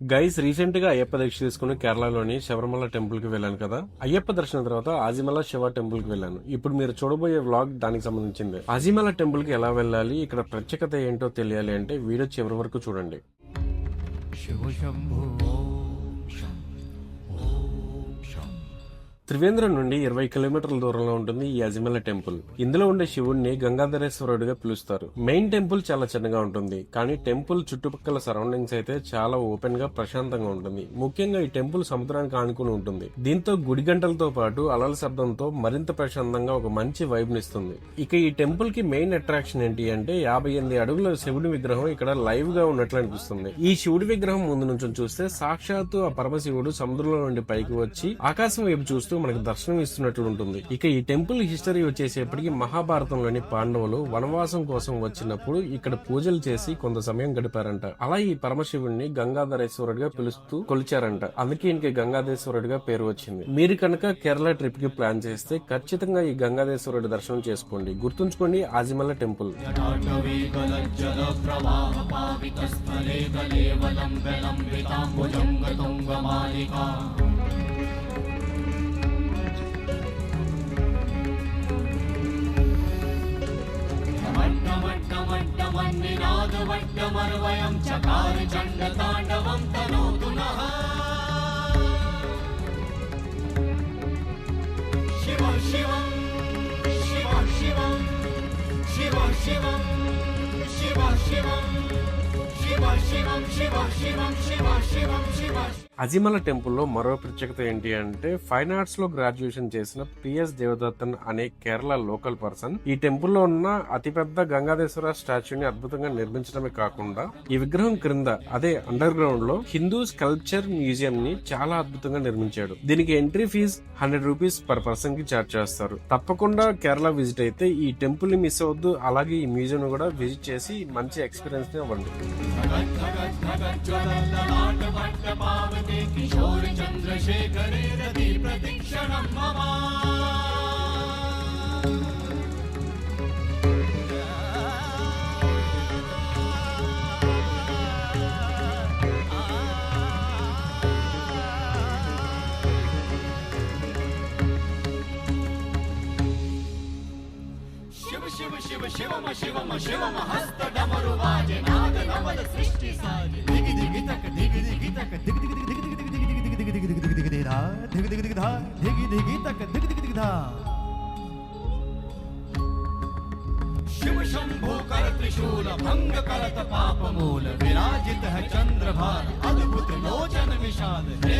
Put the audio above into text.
Guys recent గా అయ్యప్ప దీక్ష తీసుకుని కేరళలోని శబరిమల టెంపుల్ కి వెళ్ళాను కదా. అయ్యప్ప దర్శనం తర్వాత ఆజిమల శివ టెంపుల్ కి వెళ్ళాను. ఇప్పుడు మీరు చూడబోయే వ్లాగ్ దానికి సంబంధించింది. ఆజిమల టెంపుల్ కి ఎలా వెళ్ళాలి, ఇక్కడ ప్రత్యేకత ఏంటో తెలియాలి అంటే వీడియో చివరి వరకు చూడండి. త్రివేంద్రం నుండి 20 కిలోమీటర్ల దూరంలో ఉంటుంది ఈ అజిమల టెంపుల్. ఇందులో ఉండే శివుడిని గంగాధరేశ్వరుడిగా పిలుస్తారు. మెయిన్ టెంపుల్ చాలా చిన్నగా ఉంటుంది, కానీ టెంపుల్ చుట్టుపక్కల సరౌండింగ్స్ అయితే చాలా ఓపెన్ గా ప్రశాంతంగా ఉంటుంది. ముఖ్యంగా ఈ టెంపుల్ సముద్రానికి ఆనుకుని ఉంటుంది. దీంతో గుడి గంటలతో పాటు అలల శబ్దంతో మరింత ప్రశాంతంగా ఒక మంచి వైబ్ నిస్తుంది. ఇక ఈ టెంపుల్ కి మెయిన్ అట్రాక్షన్ ఏంటి అంటే 58 అడుగుల శివుడి విగ్రహం ఇక్కడ లైవ్ గా ఉన్నట్లు అనిపిస్తుంది. ఈ శివుడి విగ్రహం ముందు నుంచి చూస్తే సాక్షాత్తు ఆ పరమశివుడు సముద్రంలో నుండి పైకి వచ్చి ఆకాశం వైపు చూస్తూ మనకు దర్శనం ఇస్తున్నట్లు ఉంటుంది. ఇక ఈ టెంపుల్ హిస్టరీ వచ్చేసేపటికి మహాభారతంలోని పాండవులు వనవాసం కోసం వచ్చినప్పుడు ఇక్కడ పూజలు చేసి కొంత సమయం గడిపారంట. అలా ఈ పరమశివుడిని గంగాధరేశ్వరుడిగా పిలుస్తూ కొలిచారంట. అందుకే ఇంక గంగాధరేశ్వరుడిగా పేరు వచ్చింది. మీరు కనుక కేరళ ట్రిప్ కి ప్లాన్ చేస్తే ఖచ్చితంగా ఈ గంగాధరేశ్వరుడి దర్శనం చేసుకోండి. గుర్తుంచుకోండి ఆజిమల టెంపుల్. వడ్డమర్వయం చకార చండ తాండవం తనోతు నః శివ శివం శివ శివం శివ శివం శివ శివం శివ శివం శివ శివం శివ శివం శివ. అజిమల టెంపుల్లో మరో ప్రత్యేకత ఏంటి అంటే ఫైన్ ఆర్ట్స్ లో గ్రాడ్యుయేషన్ చేసిన పిఎస్ దేవదత్తన్ అనే కేరళ లోకల్ పర్సన్ ఈ టెంపుల్లో ఉన్న అతిపెద్ద గంగాధేశ్వర స్టాచ్యూని అద్భుతంగా నిర్మించడమే కాకుండా ఈ విగ్రహం క్రింద అదే అండర్ గ్రౌండ్ లో హిందూ స్కల్ప్చర్ మ్యూజియం ని చాలా అద్భుతంగా నిర్మించాడు. దీనికి entry fees 100 rupees per person కి చార్జ్ చేస్తారు. తప్పకుండా కేరళ విజిట్ అయితే ఈ టెంపుల్ ని మిస్ అవద్దు. అలాగే ఈ మ్యూజియం కూడా విజిట్ చేసి మంచి ఎక్స్పీరియన్స్ ని అవ్వండి. కిశోర చంద్రశేఖరే రతి ప్రతిక్షణం మమ శివ శివ శివ శివమ శివమ శివమ హస్త డమరు వాజే నాద నవద సృష్టి సాజే దిగి దిగి తక దిగి దిగి తక దిగి దిగి దిగి దిగి దిగి దిగి దిగి దిగి దిగి దిగి దిగి దా దిగి దిగి దిగి దా దిగి దిగి తక దిగి దిగి దిగి దా. शिव शंभो कर त्रिशूल भंग करत पाप मूल विराजित है चंद्रभार अद्भुत लोचन विषाद हे